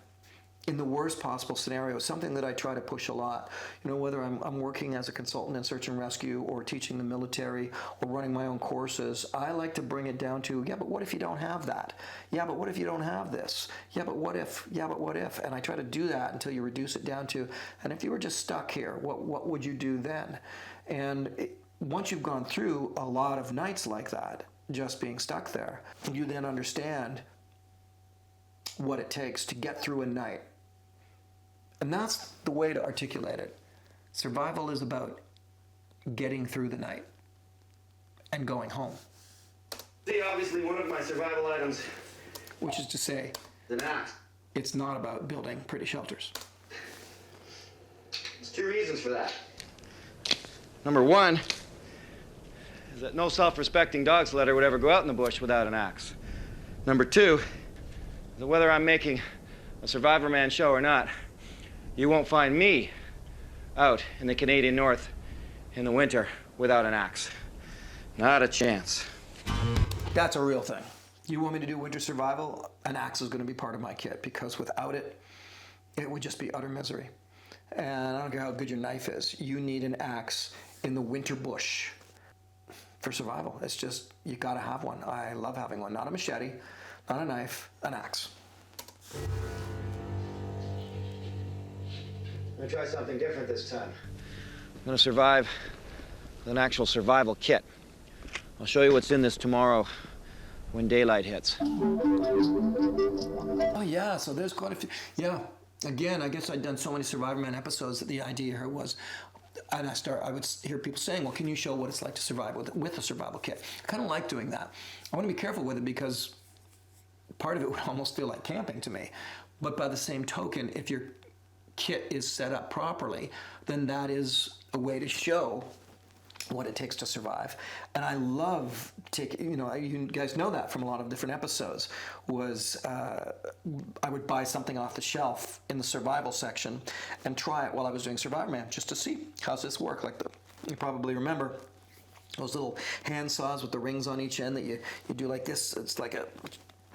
in the worst possible scenario, something that I try to push a lot. You know, whether I'm working as a consultant in search and rescue or teaching the military or running my own courses, I like to bring it down to, yeah, but what if you don't have that? Yeah, but what if you don't have this? Yeah, but what if? Yeah, but what if? And I try to do that until you reduce it down to, and if you were just stuck here, what would you do then? And once you've gone through a lot of nights like that, just being stuck there, you then understand what it takes to get through a night. And that's the way to articulate it. Survival is about getting through the night and going home. See, obviously one of my survival items, Which is to say, the axe. it's not about building pretty shelters. There's two reasons for that. Number one is that no self-respecting dog sledder would ever go out in the bush without an axe. Number two is that whether I'm making a Survivorman show or not, you won't find me out in the Canadian North in the winter without an axe. Not a chance. That's a real thing. You want me to do winter survival? An axe is going to be part of my kit, because without it, it would just be utter misery. And I don't care how good your knife is, you need an axe in the winter bush for survival. It's just, you got to have one. I love having one. Not a machete, not a knife, an axe. I'm gonna try something different this time. I'm gonna survive with an actual survival kit. I'll show you what's in this tomorrow when daylight hits. Oh yeah, so there's quite a few. Yeah, again, I guess I'd done so many Survivorman episodes that the idea here was, and I would hear people saying, well, can you show what it's like to survive with a survival kit? I kind of like doing that. I want to be careful with it because part of it would almost feel like camping to me. But by the same token, if your kit is set up properly, then that is a way to show what it takes to survive. And I love taking, you guys know that from a lot of different episodes, was I would buy something off the shelf in the survival section and try it while I was doing Survivorman, just to see, how's this work? Like you probably remember those little hand saws with the rings on each end that you do like this. It's like a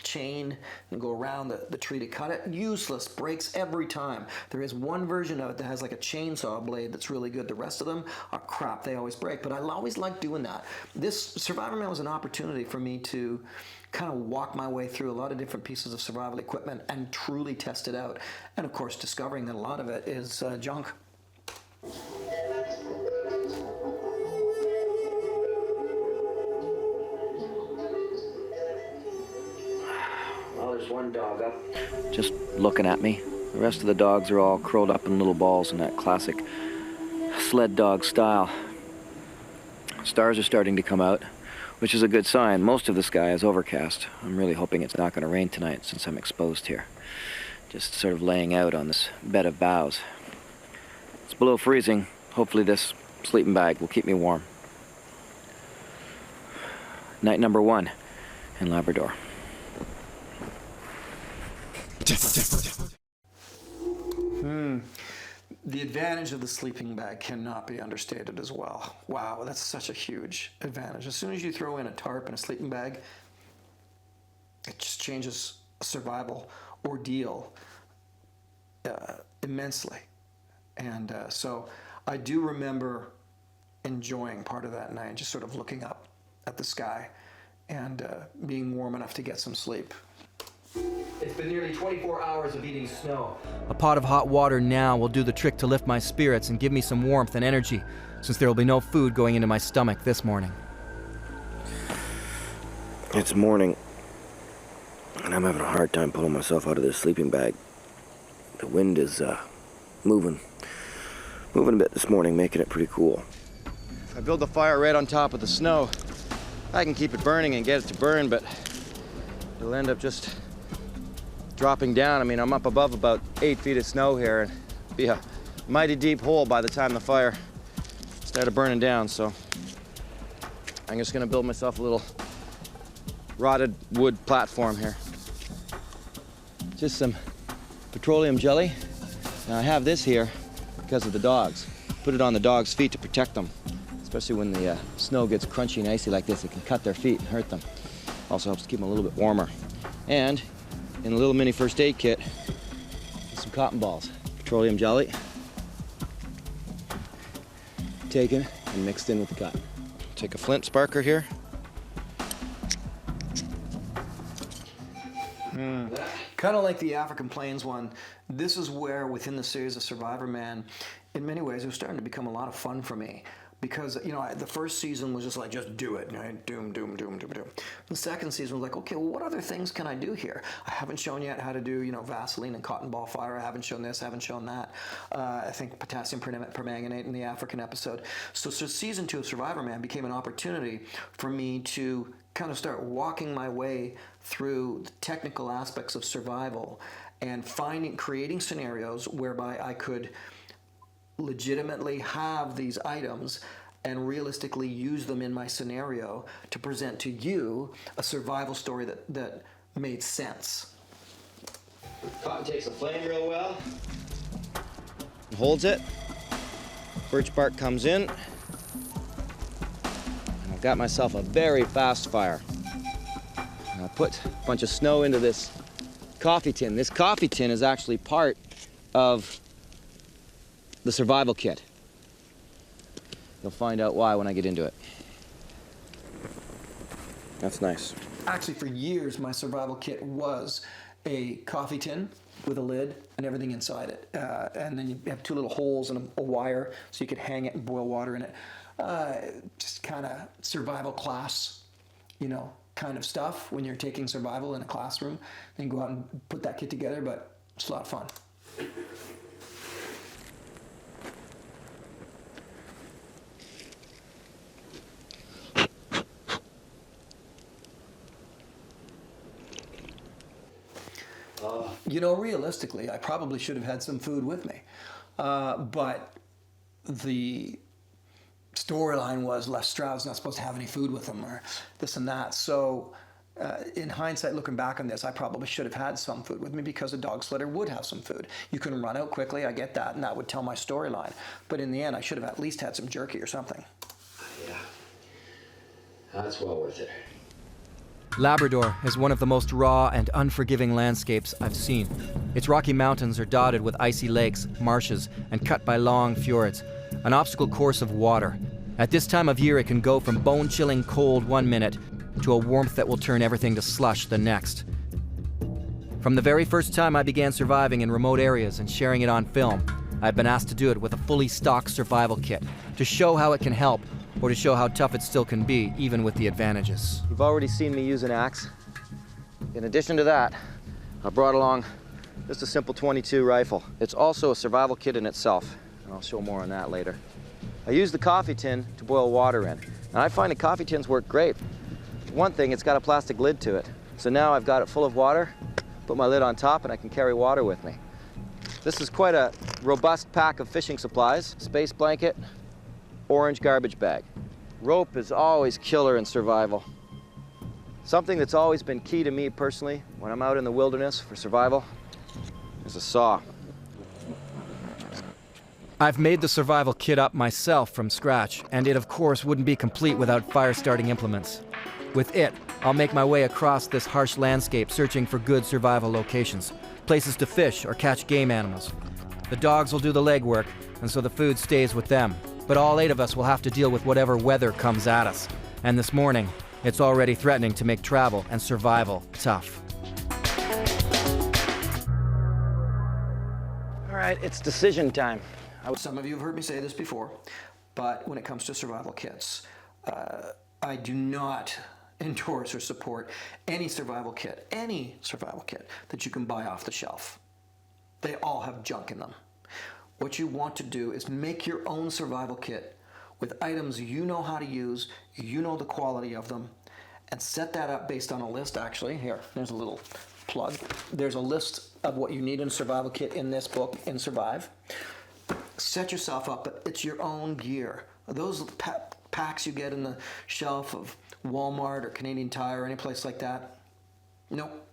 chain and go around the tree to cut it. Useless, breaks every time. There is one version of it that has like a chainsaw blade that's really good. The rest of them are crap, they always break. But I always like doing that. This Survivorman was an opportunity for me to kind of walk my way through a lot of different pieces of survival equipment and truly test it out. And of course, discovering that a lot of it is junk. There's one dog up, just looking at me. The rest of the dogs are all curled up in little balls in that classic sled dog style. Stars are starting to come out, which is a good sign. Most of the sky is overcast. I'm really hoping it's not going to rain tonight since I'm exposed here. Just sort of laying out on this bed of boughs. It's below freezing. Hopefully this sleeping bag will keep me warm. Night number 1 in Labrador. The advantage of the sleeping bag cannot be understated as well. Wow, that's such a huge advantage. As soon as you throw in a tarp and a sleeping bag, it just changes a survival ordeal immensely. And so I do remember enjoying part of that night, just sort of looking up at the sky and being warm enough to get some sleep. It's been nearly 24 hours of eating snow. A pot of hot water now will do the trick to lift my spirits and give me some warmth and energy, since there will be no food going into my stomach this morning. It's morning, and I'm having a hard time pulling myself out of this sleeping bag. The wind is moving a bit this morning, making it pretty cool. If I build the fire right on top of the snow, I can keep it burning and get it to burn, but it'll end up just dropping down. I mean, I'm up above about 8 feet of snow here, and it'll be a mighty deep hole by the time the fire started burning down, so I'm just gonna build myself a little rotted wood platform here. Just some petroleum jelly. Now I have this here because of the dogs. Put it on the dogs' feet to protect them, especially when the snow gets crunchy and icy like this. It can cut their feet and hurt them. Also helps keep them a little bit warmer. And in a little mini first aid kit, some cotton balls, petroleum jelly, taken and mixed in with the cotton. Take a flint sparker here. Kind of like the African Plains one, this is where within the series of Survivorman, in many ways, it was starting to become a lot of fun for me. Because, you know, the first season was just like, just do it, right? Doom, doom, doom, doom, doom. The second season was like, okay, well, what other things can I do here? I haven't shown yet how to do, you know, Vaseline and cotton ball fire. I haven't shown this, I haven't shown that. I think potassium permanganate in the African episode. So season 2 of Survivorman became an opportunity for me to kind of start walking my way through the technical aspects of survival and creating scenarios whereby I could legitimately have these items and realistically use them in my scenario to present to you a survival story that made sense. Cotton takes the flame real well, holds it, birch bark comes in, and I've got myself a very fast fire. And I put a bunch of snow into this coffee tin. This coffee tin is actually part of the survival kit. You'll find out why when I get into it. That's nice. Actually, for years, my survival kit was a coffee tin with a lid and everything inside it. And then you have 2 little holes and a wire so you could hang it and boil water in it. Just kind of survival class, you know, kind of stuff when you're taking survival in a classroom. Then go out and put that kit together, but it's a lot of fun. You know, realistically, I probably should have had some food with me. But the storyline was Les Stroud's not supposed to have any food with him or this and that. So in hindsight, looking back on this, I probably should have had some food with me because a dog sledder would have some food. You can run out quickly, I get that, and that would tell my storyline. But in the end, I should have at least had some jerky or something. Yeah, that's well worth it. Labrador is one of the most raw and unforgiving landscapes I've seen. Its Rocky Mountains are dotted with icy lakes, marshes, and cut by long fjords, an obstacle course of water. At this time of year, it can go from bone-chilling cold one minute to a warmth that will turn everything to slush the next. From the very first time I began surviving in remote areas and sharing it on film, I've been asked to do it with a fully stocked survival kit, to show how it can help, or to show how tough it still can be, even with the advantages. You've already seen me use an axe. In addition to that, I brought along just a simple .22 rifle. It's also a survival kit in itself, and I'll show more on that later. I use the coffee tin to boil water in, and I find the coffee tins work great. One thing, it's got a plastic lid to it. So now I've got it full of water, put my lid on top, and I can carry water with me. This is quite a robust pack of fishing supplies. Space blanket, orange garbage bag. Rope is always killer in survival. Something that's always been key to me personally when I'm out in the wilderness for survival is a saw. I've made the survival kit up myself from scratch, and it of course wouldn't be complete without fire-starting implements. With it, I'll make my way across this harsh landscape searching for good survival locations, places to fish or catch game animals. The dogs will do the legwork, and so the food stays with them. But all 8 of us will have to deal with whatever weather comes at us. And this morning, it's already threatening to make travel and survival tough. All right, it's decision time. Some of you have heard me say this before, but when it comes to survival kits, I do not endorse or support any survival kit that you can buy off the shelf. They all have junk in them. What you want to do is make your own survival kit with items you know how to use, you know the quality of them, and set that up based on a list, actually. Here, there's a little plug. There's a list of what you need in a survival kit in this book, in Survive. Set yourself up, but it's your own gear. Those packs you get in the shelf of Walmart or Canadian Tire or any place like that, nope.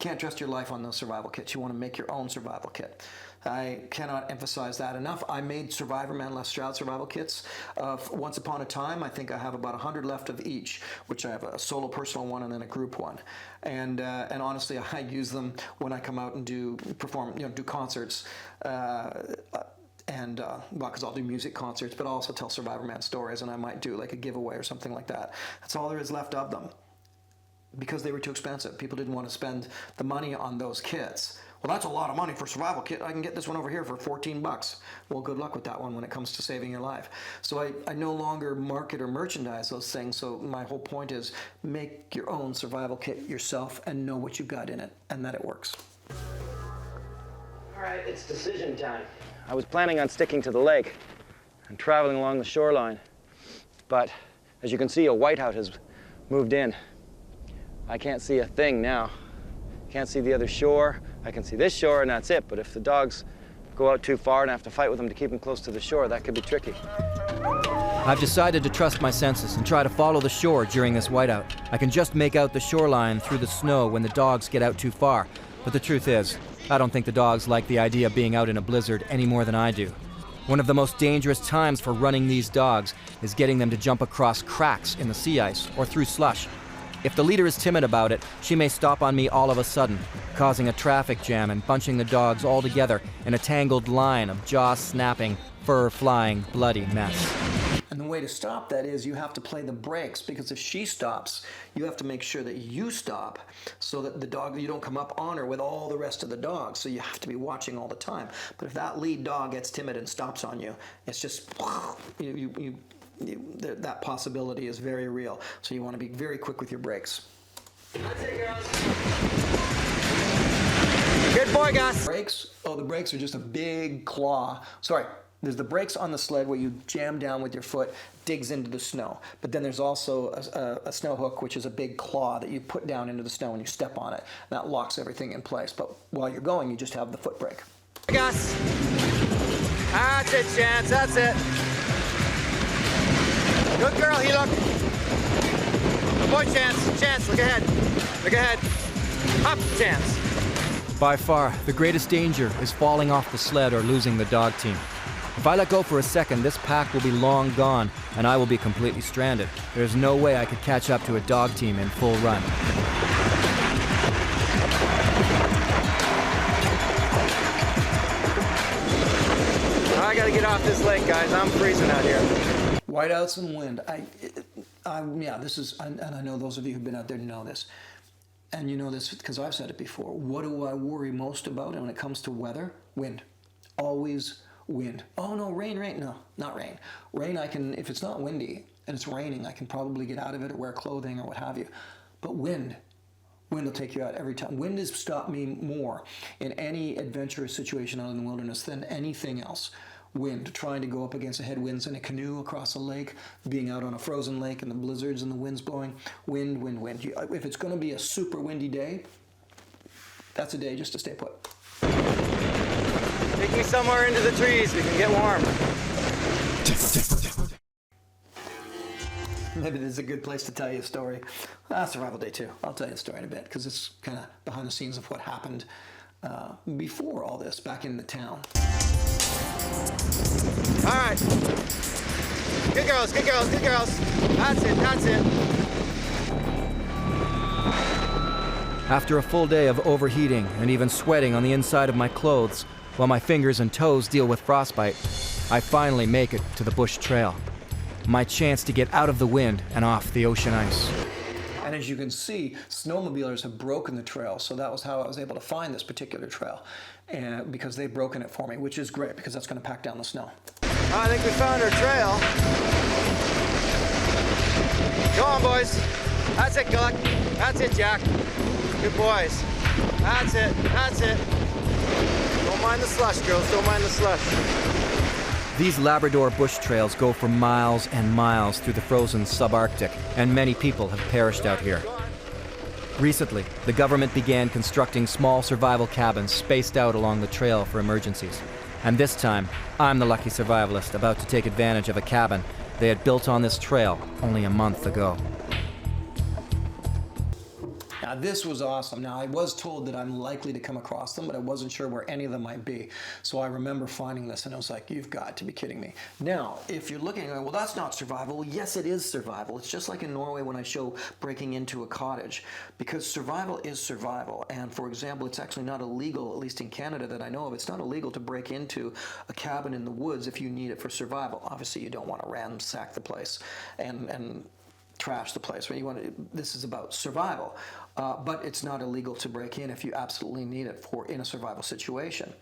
can't trust your life on those survival kits. You want to make your own survival kit. I cannot emphasize that enough. I made Survivorman Stroud survival kits once upon a time. I think I have about 100 left of each, which I have a solo personal one and then a group one. And honestly, I use them when I come out and do concerts. Because I'll do music concerts, but I'll also tell Survivorman stories, and I might do like a giveaway or something like that. That's all there is left of them, because they were too expensive. People didn't want to spend the money on those kits. Well, that's a lot of money for a survival kit. I can get this one over here for 14 bucks. Well, good luck with that one when it comes to saving your life. So I no longer market or merchandise those things. So my whole point is make your own survival kit yourself and know what you've got in it and that it works. All right, it's decision time. I was planning on sticking to the lake and traveling along the shoreline, but as you can see, a whiteout has moved in. I can't see a thing now. Can't see the other shore. I can see this shore and that's it, but if the dogs go out too far and I have to fight with them to keep them close to the shore, that could be tricky. I've decided to trust my senses and try to follow the shore during this whiteout. I can just make out the shoreline through the snow when the dogs get out too far, but the truth is, I don't think the dogs like the idea of being out in a blizzard any more than I do. One of the most dangerous times for running these dogs is getting them to jump across cracks in the sea ice or through slush. If the leader is timid about it, she may stop on me all of a sudden, causing a traffic jam and bunching the dogs all together in a tangled line of jaw-snapping, fur-flying, bloody mess. And the way to stop that is you have to play the brakes, because if she stops, you have to make sure that you stop so that the dog, you don't come up on her with all the rest of the dogs. So you have to be watching all the time. But if that lead dog gets timid and stops on you, it's just, that possibility is very real. So you want to be very quick with your brakes. That's it, girls. Good boy, Gus. Brakes? Oh, the brakes are just a big claw. Sorry. There's the brakes on the sled where you jam down with your foot, digs into the snow. But then there's also a snow hook, which is a big claw that you put down into the snow and you step on it. That locks everything in place. But while you're going, you just have the foot brake. Gus. That's it, Chance. That's it. Good girl, Helok. Good boy, Chance. Chance, look ahead. Look ahead. Up, Chance. By far, the greatest danger is falling off the sled or losing the dog team. If I let go for a second, this pack will be long gone, and I will be completely stranded. There's no way I could catch up to a dog team in full run. I gotta get off this lake, guys. I'm freezing out here. Whiteouts and wind. This is, and I know those of you who've been out there know this. And you know this because I've said it before. What do I worry most about when it comes to weather? Wind. Always wind. Oh no, rain. No, not rain. Rain, I can, if it's not windy and it's raining, I can probably get out of it or wear clothing or what have you. But wind will take you out every time. Wind has stopped me more in any adventurous situation out in the wilderness than anything else. Wind, trying to go up against the headwinds in a canoe across a lake, being out on a frozen lake and the blizzards and the winds blowing. Wind. If it's going to be a super windy day, that's a day just to stay put. Take me somewhere into the trees. We can get warm. Maybe this is a good place to tell you a story. Survival Day 2. I'll tell you a story in a bit because it's kind of behind the scenes of what happened before all this back in the town. All right. Good girls, good girls, good girls. That's it, that's it. After a full day of overheating and even sweating on the inside of my clothes, while my fingers and toes deal with frostbite, I finally make it to the bush trail. My chance to get out of the wind and off the ocean ice. And as you can see, snowmobilers have broken the trail, so that was how I was able to find this particular trail, and because they've broken it for me, which is great because that's going to pack down the snow. I think we found our trail. Go on, boys. That's it, Gullick. That's it, Jack. Good boys. That's it, that's it. Don't mind the slush, girls, don't mind the slush. These Labrador bush trails go for miles and miles through the frozen subarctic, and many people have perished out here. Recently, the government began constructing small survival cabins spaced out along the trail for emergencies. And this time, I'm the lucky survivalist about to take advantage of a cabin they had built on this trail only a month ago. Now, this was awesome. Now, I was told that I'm likely to come across them, but I wasn't sure where any of them might be. So I remember finding this, and I was like, you've got to be kidding me. Now, if you're looking at, well, that's not survival. Well, yes, it is survival. It's just like in Norway when I show breaking into a cottage, because survival is survival. And for example, it's actually not illegal, at least in Canada that I know of, it's not illegal to break into a cabin in the woods if you need it for survival. Obviously, you don't want to ransack the place and trash the place. Right? This is about survival, but it's not illegal to break in if you absolutely need it in a survival situation.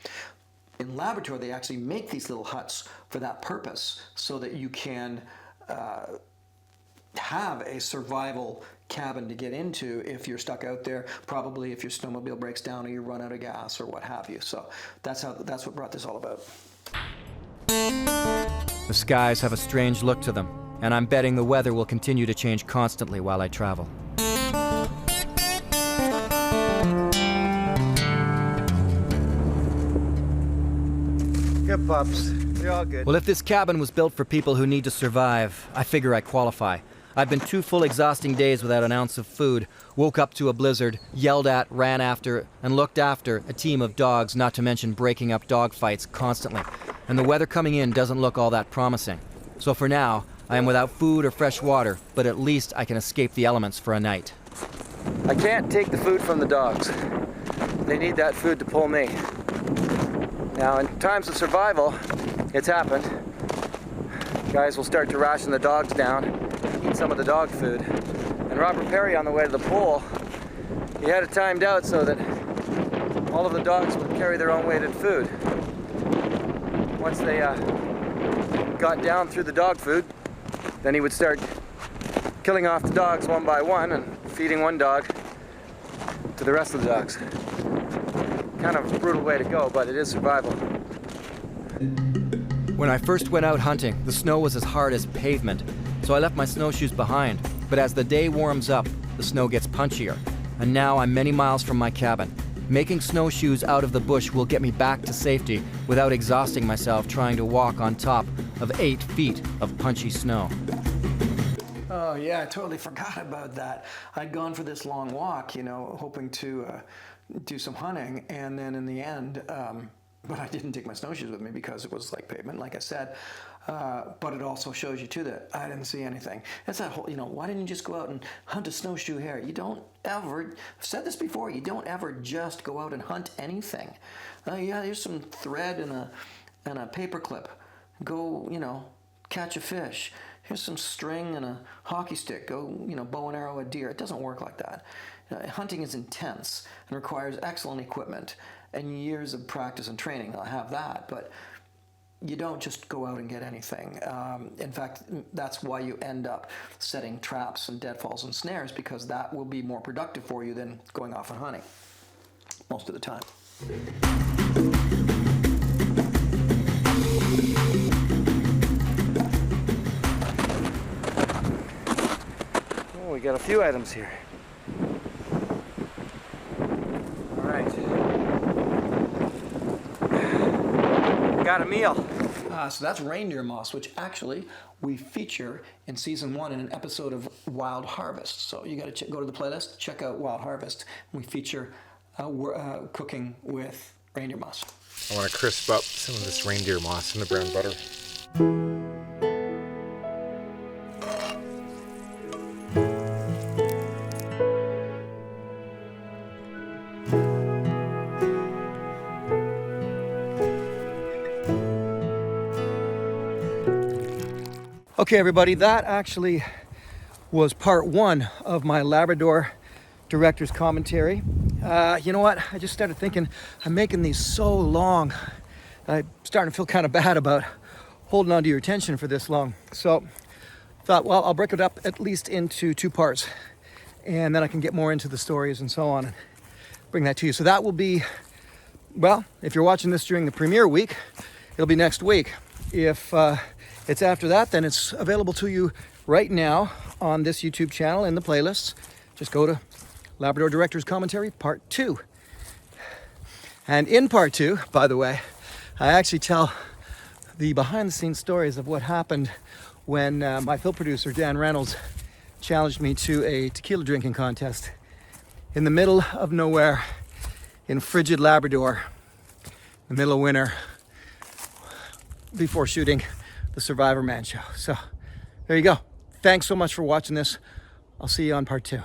In Labrador, they actually make these little huts for that purpose, so that you can have a survival cabin to get into if you're stuck out there, probably if your snowmobile breaks down or you run out of gas or what have you. So that's what brought this all about. The skies have a strange look to them, and I'm betting the weather will continue to change constantly while I travel. Good pups. They're all good. Well, if this cabin was built for people who need to survive, I figure I qualify. I've been 2 full exhausting days without an ounce of food, woke up to a blizzard, yelled at, ran after, and looked after a team of dogs, not to mention breaking up dog fights constantly. And the weather coming in doesn't look all that promising. So for now, I am without food or fresh water, but at least I can escape the elements for a night. I can't take the food from the dogs. They need that food to pull me. Now, in times of survival, it's happened. Guys will start to ration the dogs down, eat some of the dog food. And Robert Perry, on the way to the pole, he had it timed out so that all of the dogs would carry their own weighted food. Once they got down through the dog food, then he would start killing off the dogs one by one and feeding one dog to the rest of the dogs. Kind of a brutal way to go, but it is survival. When I first went out hunting, the snow was as hard as pavement, so I left my snowshoes behind. But as the day warms up, the snow gets punchier, and now I'm many miles from my cabin. Making snowshoes out of the bush will get me back to safety without exhausting myself trying to walk on top of 8 feet of punchy snow. Oh yeah, I totally forgot about that. I'd gone for this long walk, hoping to do some hunting, and then in the end, but I didn't take my snowshoes with me because it was like pavement, like I said. But it also shows you too that I didn't see anything. That's that whole, why didn't you just go out and hunt a snowshoe hare? You don't ever, I've said this before, you don't ever just go out and hunt anything. Yeah, here's some thread and a paper clip. Go, catch a fish. Here's some string and a hockey stick. Go, bow and arrow a deer. It doesn't work like that. Hunting is intense and requires excellent equipment and years of practice and training. I have that, but you don't just go out and get anything. In fact, that's why you end up setting traps and deadfalls and snares, because that will be more productive for you than going off and hunting most of the time. Oh, we got a few items here. All right. Got a meal. So that's reindeer moss, which actually we feature in season 1 in an episode of Wild Harvest. So you got to go to the playlist, check out Wild Harvest. We feature cooking with reindeer moss. I want to crisp up some of this reindeer moss in the brown butter. Okay, everybody, that actually was part 1 of my Labrador director's commentary. You know what? I just started thinking, I'm making these so long. I'm starting to feel kind of bad about holding on to your attention for this long. So thought, well, I'll break it up at least into 2 parts, and then I can get more into the stories and so on and bring that to you. So that will be, well, if you're watching this during the premiere week, it'll be next week. If it's after that, then it's available to you right now on this YouTube channel in the playlists. Just go to Labrador Director's Commentary Part 2. And in Part 2, by the way, I actually tell the behind-the-scenes stories of what happened when my film producer, Dan Reynolds, challenged me to a tequila drinking contest in the middle of nowhere in frigid Labrador, the middle of winter, before shooting the Survivorman show. So there you go. Thanks so much for watching this. I'll see you on part 2.